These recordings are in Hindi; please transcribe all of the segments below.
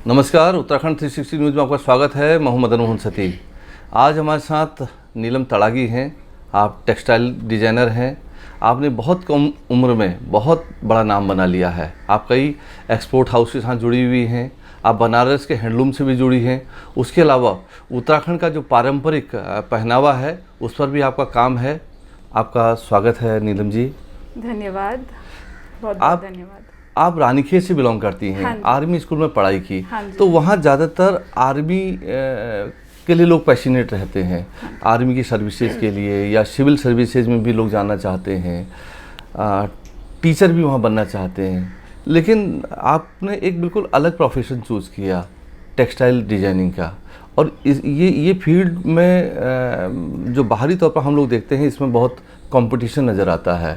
नमस्कार, उत्तराखंड 360 न्यूज़ में आपका स्वागत है। मैं हूं मदन मोहन सती। आज हमारे साथ नीलम तड़ागी हैं। आप टेक्सटाइल डिज़ाइनर हैं। आपने बहुत कम उम्र में बहुत बड़ा नाम बना लिया है। आप कई एक्सपोर्ट हाउस के साथ जुड़ी हुई हैं। आप बनारस के हैंडलूम से भी जुड़ी हैं। उसके अलावा उत्तराखंड का जो पारंपरिक पहनावा है उस पर भी आपका काम है। आपका स्वागत है नीलम जी। धन्यवाद, बहुत बहुत धन्यवाद। आप रानीखेत से बिलोंग करती हैं। हाँ, आर्मी स्कूल में पढ़ाई की। हाँ, तो वहाँ ज़्यादातर आर्मी के लिए लोग पैशनेट रहते हैं। हाँ, आर्मी की सर्विसेज के लिए या सिविल सर्विसेज में भी लोग जाना चाहते हैं। टीचर भी वहाँ बनना चाहते हैं। लेकिन आपने एक बिल्कुल अलग प्रोफेशन चूज़ किया, टेक्सटाइल डिजाइनिंग का। और ये फील्ड में जो बाहरी तौर पर हम लोग देखते हैं, इसमें बहुत कंपटीशन नज़र आता है।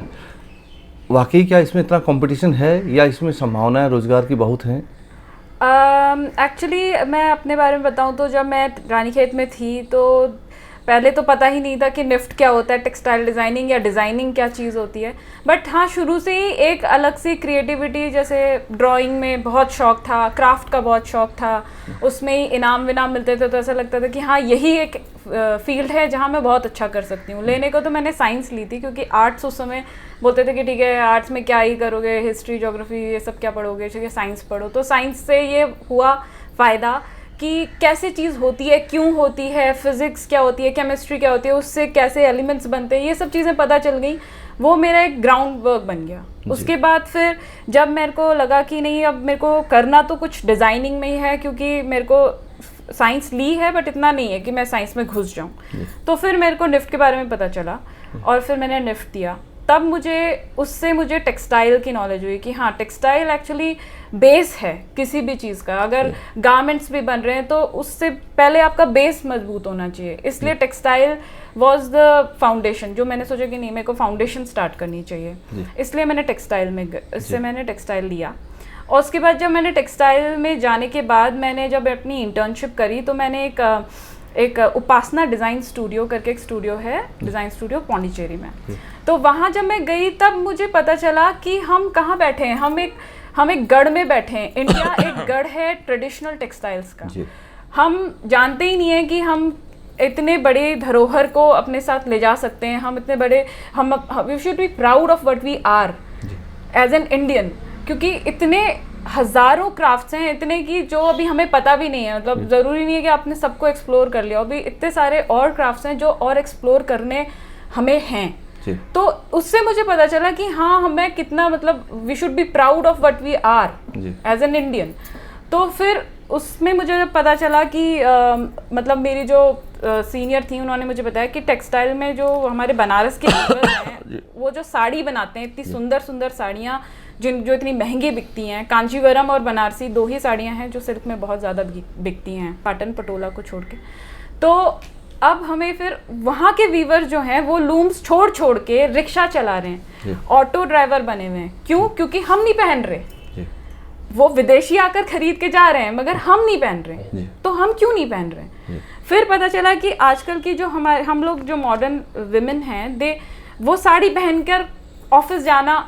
वाकई क्या इसमें इतना कंपटीशन है या इसमें संभावनाएं रोजगार की बहुत हैं? एक्चुअली मैं अपने बारे में बताऊं तो जब मैं रानीखेत में थी तो पहले तो पता ही नहीं था कि निफ्ट क्या होता है, टेक्सटाइल डिज़ाइनिंग या डिज़ाइनिंग क्या चीज़ होती है। बट हाँ, शुरू से ही एक अलग सी क्रिएटिविटी, जैसे ड्राइंग में बहुत शौक था, क्राफ्ट का बहुत शौक था, उसमें ही इनाम विनाम मिलते थे तो ऐसा लगता था कि हाँ यही एक फील्ड है जहाँ मैं बहुत अच्छा कर सकती हूँ। लेने को तो मैंने साइंस ली थी क्योंकि आर्ट्स उस समय बोलते थे कि ठीक है आर्ट्स में क्या ही करोगे, हिस्ट्री ज्योग्राफी ये सब क्या पढ़ोगे, ठीक है साइंस पढ़ो। तो साइंस से ये हुआ फ़ायदा कि कैसे चीज़ होती है, क्यों होती है, फिज़िक्स क्या होती है, केमिस्ट्री क्या होती है, उससे कैसे एलिमेंट्स बनते हैं, ये सब चीज़ें पता चल गई। वो मेरा एक ग्राउंड वर्क बन गया। उसके बाद फिर जब मेरे को लगा कि नहीं अब मेरे को करना तो कुछ डिज़ाइनिंग में ही है, क्योंकि मेरे को साइंस ली है बट इतना नहीं है कि मैं साइंस में घुस जाऊँ। तो फिर मेरे को निफ्ट के बारे में पता चला और फिर मैंने निफ्ट दिया। तब मुझे टेक्सटाइल की नॉलेज हुई कि हाँ टेक्सटाइल एक्चुअली बेस है किसी भी चीज़ का। अगर गारमेंट्स भी बन रहे हैं तो उससे पहले आपका बेस मजबूत होना चाहिए। इसलिए टेक्सटाइल वाज द फाउंडेशन। जो मैंने सोचा कि नहीं, मेरे को फाउंडेशन स्टार्ट करनी चाहिए, इसलिए मैंने टेक्सटाइल लिया। और उसके बाद जब मैंने टेक्सटाइल में जाने के बाद मैंने जब अपनी इंटर्नशिप करी तो मैंने एक उपासना डिज़ाइन स्टूडियो करके एक स्टूडियो है, डिज़ाइन स्टूडियो पौंडीचेरी में। तो वहाँ जब मैं गई तब मुझे पता चला कि हम कहाँ बैठे हैं। हम एक गढ़ में बैठे हैं। इंडिया एक गढ़ है ट्रेडिशनल टेक्सटाइल्स का। हम जानते ही नहीं है कि हम इतने बड़े धरोहर को अपने साथ ले जा सकते हैं। हम इतने बड़े, we should be proud of what we are as an Indian, क्योंकि इतने हज़ारों क्राफ्ट्स हैं, इतने की जो अभी हमें पता भी नहीं है। मतलब ज़रूरी नहीं है कि आपने सबको एक्सप्लोर कर लिया, अभी इतने सारे और क्राफ्ट्स हैं जो और एक्सप्लोर करने हमें हैं। तो उससे मुझे पता चला कि हाँ हमें कितना, मतलब we should be proud of what we are as an Indian. तो फिर उसमें मुझे पता चला कि मतलब मेरी जो सीनियर थी उन्होंने मुझे बताया कि टेक्सटाइल में जो हमारे बनारस के हैं वो जो साड़ी बनाते हैं, इतनी सुंदर सुंदर साड़ियाँ जो इतनी महंगी बिकती हैं। कांचीवरम और बनारसी दो ही साड़ियाँ हैं जो सिल्क में बहुत ज़्यादा बिकती हैं, पाटन पटोला को छोड़ के। तो अब हमें फिर वहाँ के वीवर जो हैं वो लूम्स छोड़ के रिक्शा चला रहे हैं, ऑटो ड्राइवर बने हुए हैं। क्यों? क्योंकि हम नहीं पहन रहे, वो विदेशी आकर खरीद के जा रहे हैं मगर हम नहीं पहन रहे। तो हम क्यों नहीं पहन रहे? फिर पता चला कि आजकल की जो हम लोग जो मॉडर्न विमेन हैं, वो साड़ी पहनकर ऑफिस जाना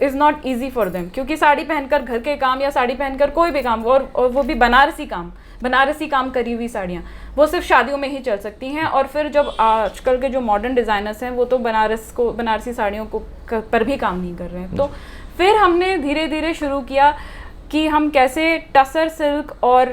is not easy for them, क्योंकि साड़ी पहनकर घर के काम या साड़ी पहनकर कोई भी काम, और वो भी बनारसी काम करी हुई साड़ियाँ, वो सिर्फ शादियों में ही चल सकती हैं। और फिर जब आजकल के जो मॉडर्न डिज़ाइनर्स हैं वो तो बनारसी साड़ियों को पर भी काम नहीं कर रहे हैं। तो फिर हमने धीरे धीरे शुरू किया कि हम कैसे टसर सिल्क और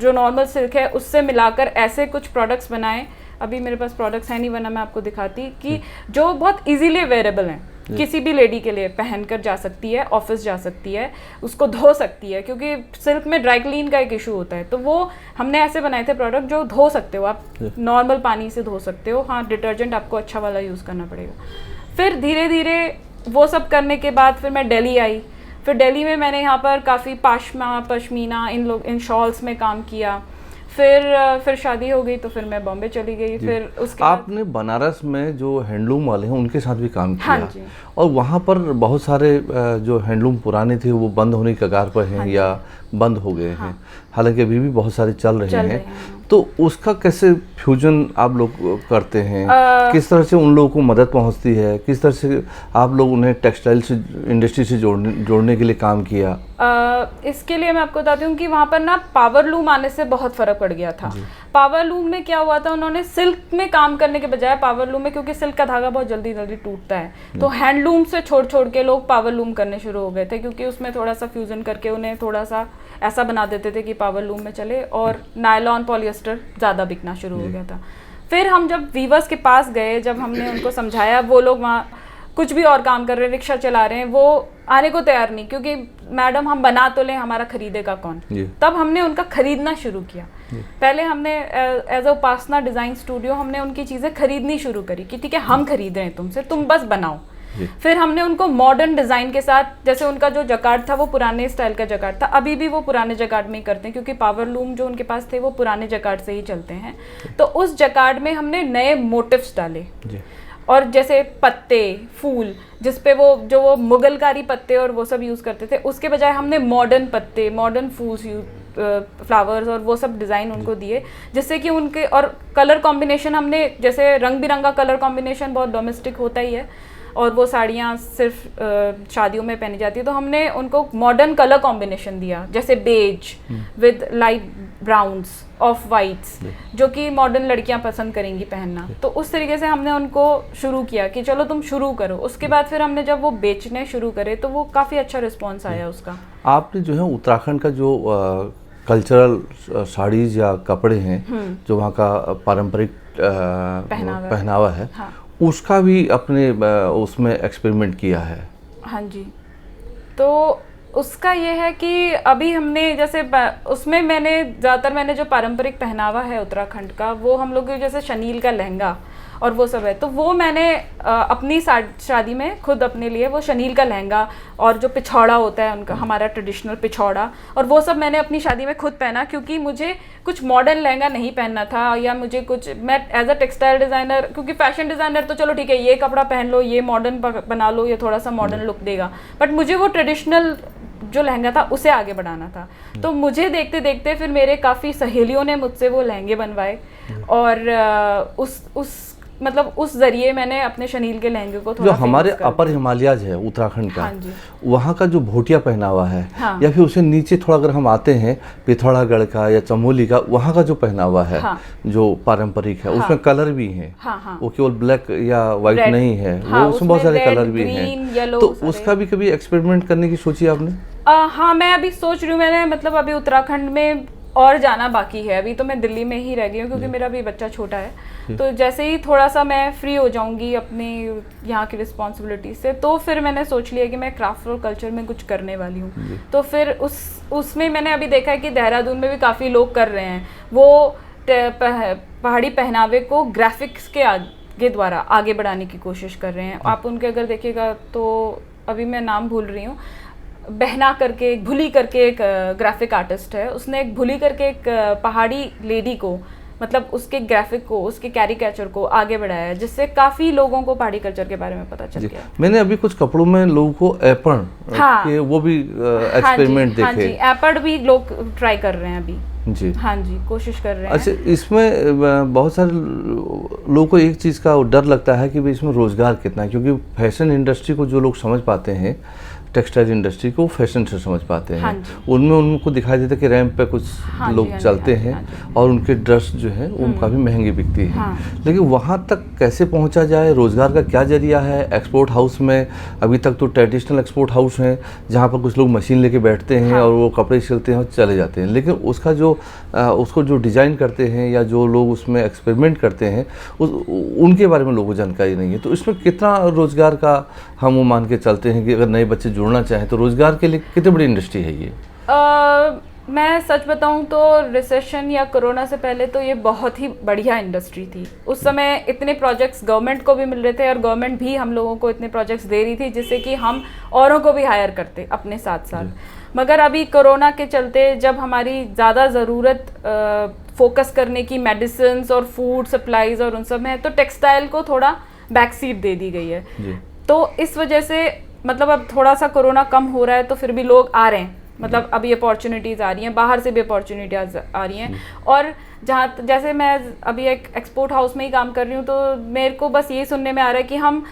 जो नॉर्मल सिल्क है उससे मिलाकर ऐसे कुछ प्रोडक्ट्स बनाएं। अभी मेरे पास प्रोडक्ट्स है नहीं, वरना मैं आपको दिखाती, कि जो बहुत इजीली वेरेबल हैं, किसी भी लेडी के लिए पहन कर जा सकती है, ऑफिस जा सकती है, उसको धो सकती है, क्योंकि सिल्क में ड्राई क्लीन का एक इशू होता है। तो वो हमने ऐसे बनाए थे प्रोडक्ट जो धो सकते हो आप, नॉर्मल पानी से धो सकते हो। हाँ, डिटर्जेंट आपको अच्छा वाला यूज़ करना पड़ेगा। फिर धीरे धीरे वो सब करने के बाद फिर मैं दिल्ली आई। फिर दिल्ली में मैंने यहाँ पर काफ़ी पश्मीना इन शॉल्स में काम किया। फिर शादी हो गई तो फिर मैं बॉम्बे चली गई। फिर उसके आपने बनारस में जो हैंडलूम वाले हैं उनके साथ भी काम किया। हाँ जी। और वहाँ पर बहुत सारे जो हैंडलूम पुराने थे वो बंद होने के कगार पर हैं। हाँ, या बंद हो गए हैं। हालांकि अभी भी बहुत सारे चल रहे हैं। तो उसका कैसे फ्यूजन आप लोग करते हैं, किस तरह से उन लोगों को मदद पहुंचती है, किस तरह से आप लोग उन्हें टेक्सटाइल से इंडस्ट्री से जोड़ने के लिए काम किया? इसके लिए मैं आपको बताती हूँ कि वहाँ पर ना पावर लूम आने से बहुत फ़र्क पड़ गया था। पावर लूम में क्या हुआ था, उन्होंने सिल्क में काम करने के बजाय पावर लूम में, क्योंकि सिल्क का धागा बहुत जल्दी जल्दी टूटता है, तो हैंडलूम से छोड़ के लोग पावर लूम करने शुरू हो गए थे, क्योंकि उसमें थोड़ा सा फ्यूजन करके उन्हें थोड़ा सा ऐसा बना देते थे कि पावर लूम में चले, और नायलॉन पॉलिएस्टर ज़्यादा बिकना शुरू हो गया था। फिर हम जब वीवर्स के पास गए, जब हमने उनको समझाया, वो लोग वहाँ कुछ भी और काम कर रहे हैं, रिक्शा चला रहे हैं, वो आने को तैयार नहीं, क्योंकि मैडम हम बना तो लें, हमारा खरीदेगा कौन। तब हमने उनका खरीदना शुरू किया। पहले हमने as a Upasana design studio हमने उनकी चीज़ें खरीदनी शुरू करी कि ठीक है हम खरीद रहे हैं तुमसे, तुम बस बनाओ। फिर हमने उनको मॉडर्न डिज़ाइन के साथ, जैसे उनका जो जकार्ड था वो पुराने स्टाइल का जकार्ड था, अभी भी वो पुराने जकार्ड में ही करते हैं, क्योंकि पावर लूम जो उनके पास थे वो पुराने जकार्ड से ही चलते हैं। तो उस जकार्ड में हमने नए मोटिव्स डाले, और जैसे पत्ते, फूल, जिसपे वो मुगलकारी पत्ते और वो सब यूज़ करते थे, उसके बजाय हमने मॉडर्न पत्ते, मॉडर्न फूल्स, फ्लावर्स और वो सब डिज़ाइन उनको दिए, जिससे कि उनके, और कलर कॉम्बिनेशन हमने, जैसे रंग बिरंगा कलर कॉम्बिनेशन बहुत डोमेस्टिक होता ही है, और वो साड़ियाँ सिर्फ शादियों में पहनी जाती है, तो हमने उनको मॉडर्न कलर कॉम्बिनेशन दिया, जैसे beige with light browns, off whites, जो कि मॉडर्न लड़कियां पसंद करेंगी पहनना। तो उस तरीके से हमने उनको शुरू किया कि चलो तुम शुरू करो। उसके बाद फिर हमने जब वो बेचने शुरू करे तो वो काफ़ी अच्छा रिस्पॉन्स आया उसका। आपने जो है उत्तराखंड का जो कल्चरल साड़ीज या कपड़े हैं, जो वहाँ का पारंपरिक पहनावा है, हाँ, उसका भी अपने उसमें एक्सपेरिमेंट किया है। हाँ जी, तो उसका ये है कि अभी हमने जैसे उसमें मैंने जो पारंपरिक पहनावा है उत्तराखंड का, वो हम लोग जैसे शनील का लहंगा और वो सब है, तो वो मैंने अपनी शादी में खुद अपने लिए वो शनील का लहंगा और जो पिछौड़ा होता है उनका, हमारा ट्रेडिशनल पिछौड़ा, और वो सब मैंने अपनी शादी में खुद पहना, क्योंकि मुझे कुछ मॉडर्न लहंगा नहीं पहनना था, या मुझे कुछ, मैं एज अ टेक्सटाइल डिज़ाइनर, क्योंकि फैशन डिज़ाइनर तो चलो ठीक है ये कपड़ा पहन लो, ये मॉडर्न बना लो, ये थोड़ा सा मॉडर्न लुक देगा, बट मुझे वो ट्रेडिशनल जो लहंगा था उसे आगे बढ़ाना था। तो मुझे देखते देखते फिर मेरे काफ़ी सहेलियों ने मुझसे वो लहंगे बनवाए, और उस जरिए मैंने अपने शनील के लहंगे को थोड़ा, जो हमारे अपर हिमालयाज है उत्तराखंड का, हाँ, वहाँ का जो भोटिया पहनावा है, हाँ, या फिर उसे नीचे थोड़ा अगर हम आते हैं पिथौरागढ़ का या चमोली का, वहाँ का जो पहनावा है, हाँ, जो पारंपरिक है, हाँ, उसमें कलर भी हैं, हाँ, वो केवल ब्लैक या व्हाइट नहीं है, हाँ, वो उसमें बहुत सारे कलर भी हैं, तो उसका भी कभी एक्सपेरिमेंट करने की सोची आपने? हाँ, मैं अभी सोच रही हूँ, मैंने अभी उत्तराखंड में और जाना बाकी है। अभी तो मैं दिल्ली में ही रह गई हूँ, क्योंकि मेरा भी बच्चा छोटा है, तो जैसे ही थोड़ा सा मैं फ्री हो जाऊंगी अपनी यहाँ की रिस्पॉन्सिबिलिटी से, तो फिर मैंने सोच लिया कि मैं क्राफ्ट और कल्चर में कुछ करने वाली हूँ। तो फिर उसमें मैंने अभी देखा है कि देहरादून में भी काफ़ी लोग कर रहे हैं, वो पहाड़ी पहनावे को ग्राफिक्स के द्वारा आगे बढ़ाने की कोशिश कर रहे हैं। आप उनके अगर देखिएगा तो, अभी मैं नाम भूल रही हूँ, बहना करके, भुली करके एक ग्राफिक आर्टिस्ट है, उसने एक भुली करके एक पहाड़ी लेडी को, मतलब उसके ग्राफिक को, उसके कैरिकेचर को आगे बढ़ाया है, जिससे काफ़ी लोगों को पहाड़ी कल्चर के बारे में पता चल गया। मैंने अभी कुछ कपड़ों में लोगों को एपर्ण, हाँ, के वो भी एक्सपेरिमेंट देखे। हाँ जी, एपर्ण भी लोग ट्राई कर रहे हैं अभी जी। हाँ जी, कोशिश कर रहे हैं। अच्छा, इसमें बहुत सारे लोगों को एक चीज़ का डर लगता है कि भाई इसमें रोज़गार कितना है, क्योंकि फैशन इंडस्ट्री को जो लोग समझ पाते हैं, टेक्सटाइल इंडस्ट्री को फैशन से समझ पाते हैं, हाँ, उनमें उनको दिखाई देता है कि रैंप पे कुछ हाँ लोग चलते हैं, और उनके ड्रेस जो है वो काफ़ी महंगी बिकती है, हाँ, लेकिन वहाँ तक कैसे पहुँचा जाए, रोज़गार का क्या जरिया है? एक्सपोर्ट हाउस में अभी तक तो ट्रेडिशनल एक्सपोर्ट हाउस हैं, जहाँ पर कुछ लोग मशीन लेके बैठते हैं, हाँ, और वो कपड़े सिलते हैं और चले जाते हैं, लेकिन उसका जो उसको जो डिज़ाइन करते हैं या जो लोग उसमें एक्सपेरिमेंट करते हैं, उनके बारे में लोगों को जानकारी नहीं है। तो इसमें कितना रोज़गार का हम वो मान के चलते हैं कि अगर नए बच्चे जुड़ना चाहें तो रोज़गार के लिए कितनी बड़ी इंडस्ट्री है ये? मैं सच बताऊं तो रिसेशन या कोरोना से पहले तो ये बहुत ही बढ़िया इंडस्ट्री थी। उस समय इतने प्रोजेक्ट्स गवर्नमेंट को भी मिल रहे थे, और गवर्नमेंट भी हम लोगों को इतने प्रोजेक्ट्स दे रही थी जिससे कि हम औरों को भी हायर करते अपने साथ साथ। मगर अभी कोरोना के चलते जब हमारी ज़्यादा ज़रूरत फोकस करने की मेडिसिन और फूड सप्लाईज और उन सब में है, तो टेक्सटाइल को थोड़ा बैक सीट दे दी गई है। तो इस वजह से मतलब अब थोड़ा सा कोरोना कम हो रहा है तो फिर भी लोग आ रहे हैं, मतलब अभी अपॉर्चुनिटीज़ आ रही हैं, बाहर से भी अपॉर्चुनिटीज आ रही हैं। और जहाँ जैसे मैं अभी एक एक्सपोर्ट हाउस में ही काम कर रही हूँ, तो मेरे को बस ये सुनने में आ रहा है कि हम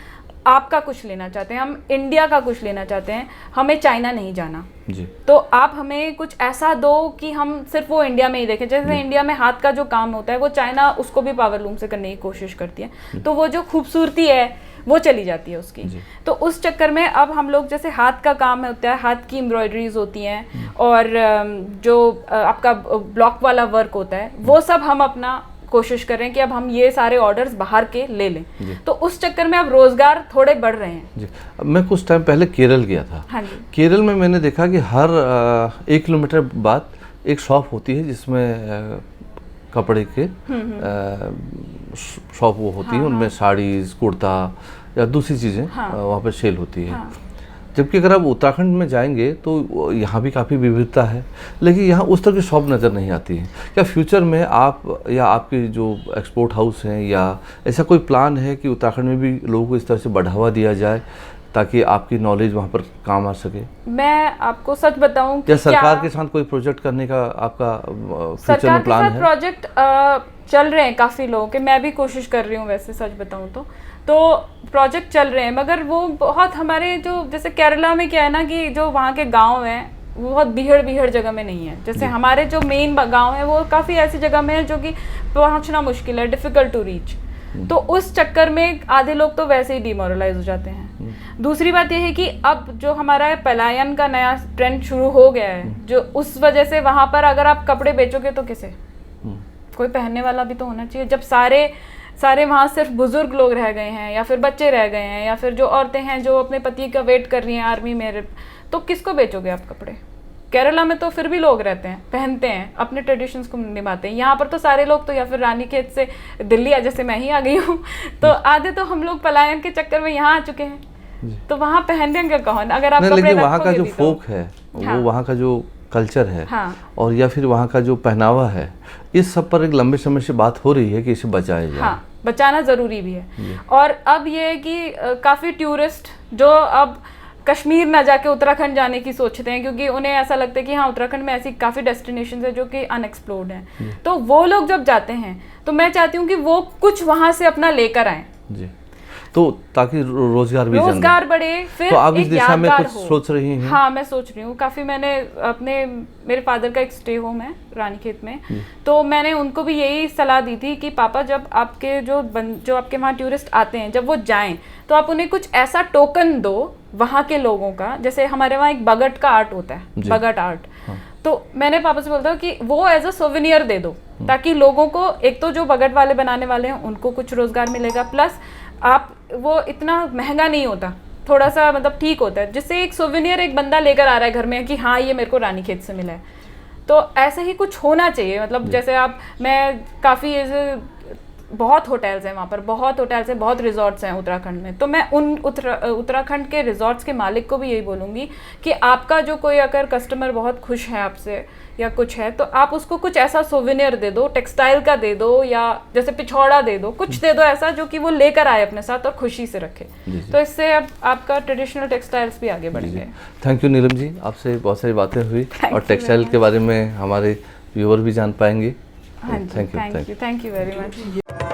आपका कुछ लेना चाहते हैं, हम इंडिया का कुछ लेना चाहते हैं, हमें चाइना नहीं जाना जी। तो आप हमें कुछ ऐसा दो कि हम सिर्फ वो इंडिया में ही देखें। जैसे इंडिया में हाथ का जो काम होता है वो चाइना उसको भी पावर लूम से करने की कोशिश करती है, तो वो जो खूबसूरती है वो चली जाती है उसकी। तो उस चक्कर में अब हम लोग जैसे हाथ का काम होता है, हाथ की एम्ब्रॉयडरीज होती हैं और जो आपका ब्लॉक वाला वर्क होता है, वो सब हम अपना कोशिश कर रहे हैं कि अब हम ये सारे ऑर्डर्स बाहर के ले लें। तो उस चक्कर में अब रोजगार थोड़े बढ़ रहे हैं जी। मैं कुछ टाइम पहले केरल गया था। हाँ जी। केरल में मैंने देखा कि हर 1 किलोमीटर बाद एक शॉप होती है जिसमें कपड़े के शॉप वो होती है, उनमें साड़ीज, कुर्ता या दूसरी चीज़ें वहाँ पर सेल होती है। जबकि अगर आप उत्तराखंड में जाएंगे तो यहाँ भी काफ़ी विविधता है, लेकिन यहाँ उस तरह की शॉप नज़र नहीं आती है। क्या फ्यूचर में आप या आपके जो एक्सपोर्ट हाउस हैं या ऐसा कोई प्लान है कि उत्तराखंड में भी लोगों को इस तरह से बढ़ावा दिया जाए ताकि आपकी नॉलेज वहाँ पर काम आ सके? मैं आपको सच बताऊं कि या सरकार के साथ कोई प्रोजेक्ट करने का आपका फ्यूचर में प्लान है? सरकार के साथ प्रोजेक्ट चल रहे हैं काफ़ी लोगों के, मैं भी कोशिश कर रही हूँ वैसे सच बताऊं तो प्रोजेक्ट चल रहे हैं, मगर वो बहुत हमारे जो जैसे केरला में क्या है ना कि जो वहाँ के गांव हैं वो बहुत भीड़ जगह में नहीं है। जैसे हमारे जो मेन गांव है वो काफ़ी ऐसी जगह में है जो कि पहुँचना मुश्किल है, डिफ़िकल्ट टू रीच। तो उस चक्कर में आधे लोग तो वैसे ही डिमोरलाइज हो जाते हैं। दूसरी बात यह है कि अब जो हमारा पलायन का नया ट्रेंड शुरू हो गया है, जो उस वजह से वहाँ पर अगर आप कपड़े बेचोगे तो किसे, कोई पहनने वाला भी तो होना चाहिए। जब सारे वहाँ सिर्फ बुजुर्ग लोग रह गए हैं या फिर बच्चे रह गए हैं या फिर जो औरतें हैं जो अपने पति का वेट कर रही हैं आर्मी में, तो किसको बेचोगे आप कपड़े? केरला में तो फिर भी लोग रहते हैं, पहनते हैं, अपने ट्रेडिशंस को निभाते हैं। यहाँ पर तो सारे लोग तो या फिर रानीखेत से दिल्ली जैसे मैं ही आ गई हूँ तो आधे तो हम लोग पलायन के चक्कर में यहाँ आ चुके हैं, तो वहाँ पहनेंगे कौन अगर आप कपड़े लेकिन वहाँ का जो भी फोक है वो वहाँ का जो कल्चर है और या फिर वहाँ का जो पहनावा है, इस सब पर एक लंबे समय से बात हो रही है कि इसे बचाया जाए। हाँ, बचाना ज़रूरी भी है। और अब ये है कि काफ़ी टूरिस्ट जो अब कश्मीर ना जाके उत्तराखंड जाने की सोचते हैं, क्योंकि उन्हें ऐसा लगता है कि हाँ उत्तराखंड में ऐसी काफ़ी डेस्टिनेशंस है जो कि अनएक्सप्लोर्ड हैं। तो वो लोग जब जाते हैं तो मैं चाहती हूँ कि वो कुछ वहाँ से अपना लेकर आएँ जी, तो ताकि रोजगार बढ़े। फिर तो आप इस दिशा में कुछ सोच रही हैं? हाँ, मैं सोच रही हूँ काफ़ी। मैंने मेरे फादर का एक स्टे होम है रानीखेत में, तो मैंने उनको भी यही सलाह दी थी कि पापा जब आपके जो आपके वहाँ टूरिस्ट आते हैं जब वो जाएं तो आप उन्हें कुछ ऐसा टोकन दो वहाँ के लोगों का। जैसे हमारे वहाँ एक बगट का आर्ट होता है, बगट आर्ट, तो मैंने पापा से बोलता हूँ कि वो एज अ सोवेनियर दे दो, ताकि लोगों को एक तो जो बगट वाले बनाने वाले हैं उनको कुछ रोजगार मिलेगा, प्लस आप वो इतना महंगा नहीं होता, थोड़ा सा मतलब ठीक होता है, जिससे एक सोवेनियर एक बंदा लेकर आ रहा है घर में कि हाँ ये मेरे को रानीखेत से मिला है। तो ऐसे ही कुछ होना चाहिए। मतलब जैसे मैं काफ़ी बहुत होटल्स हैं वहाँ पर, बहुत होटल्स हैं, बहुत रिजॉर्ट्स हैं उत्तराखंड में। तो मैं उन उत्तराखंड के रिजॉर्ट्स के मालिक को भी यही बोलूँगी कि आपका जो कोई अगर कस्टमर बहुत खुश है आपसे या कुछ है तो आप उसको कुछ ऐसा सोवेनियर दे दो, टेक्सटाइल का दे दो या जैसे पिछौड़ा दे दो, कुछ दे दो ऐसा जो कि वो लेकर आए अपने साथ और खुशी से रखे। तो इससे अब आपका ट्रेडिशनल टेक्सटाइल्स भी आगे बढ़ेंगे। थैंक यू नीलम जी, आपसे बहुत सारी बातें हुई और टेक्सटाइल के बारे में हमारे व्यूअर भी जान पाएंगे। Thank you very much.